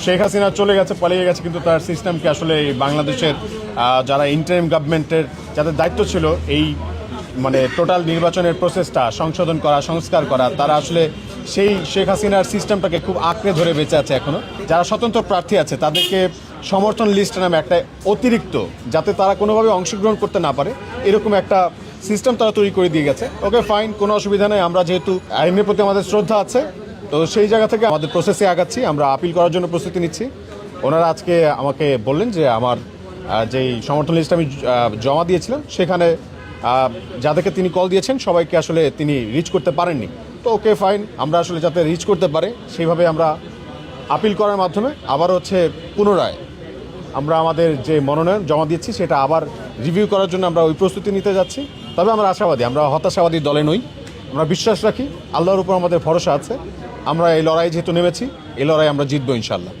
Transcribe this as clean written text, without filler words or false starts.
শেখ হাসিনা চলে গেছে, পালিয়ে গেছে, কিন্তু তার সিস্টেমকে আসলে এই বাংলাদেশের যারা ইন্টারিম গভর্নমেন্টের যাদের দায়িত্ব ছিল এই মানে টোটাল নির্বাচনের প্রসেসটা সংশোধন করা, সংস্কার করা, তারা আসলে সেই শেখ হাসিনার সিস্টেমটাকে খুব আঁকড়ে ধরে বেঁচে আছে এখনও। যারা স্বতন্ত্র প্রার্থী আছে তাদেরকে সমর্থন লিস্ট নামে একটা অতিরিক্ত, যাতে তারা কোনোভাবে অংশগ্রহণ করতে না পারে, এরকম একটা সিস্টেম তারা তৈরি করে দিয়ে গেছে। ওকে ফাইন, কোনো অসুবিধা নেই। আমরা যেহেতু আইনের প্রতি আমাদের শ্রদ্ধা আছে, তো সেই জায়গা থেকে আমাদের প্রসেসে আগাচ্ছি, আমরা আপিল করার জন্য প্রস্তুতি নিচ্ছি। ওনারা আজকে আমাকে বললেন যে আমার যেই সমর্থন লিস্ট আমি জমা দিয়েছিলাম সেখানে যাদেরকে তিনি কল দিয়েছেন সবাইকে আসলে তিনি রিচ করতে পারেননি। তো ওকে ফাইন, আমরা আসলে যাতে রিচ করতে পারে সেইভাবে আমরা আপিল করার মাধ্যমে আবার পুনরায় আমরা আমাদের যে মনোনয়ন জমা দিচ্ছি সেটা আবার রিভিউ করার জন্য আমরা ওই প্রস্তুতি নিতে যাচ্ছি। তবে আমরা আশাবাদী, আমরা হতাশাবাদী দলে নই। আমরা বিশ্বাস রাখি, আল্লাহর উপর আমাদের ভরসা আছে। আমরা এই লড়াই যেহেতু নেমেছি, এই লড়াই আমরা জিতবো ইনশাল্লাহ।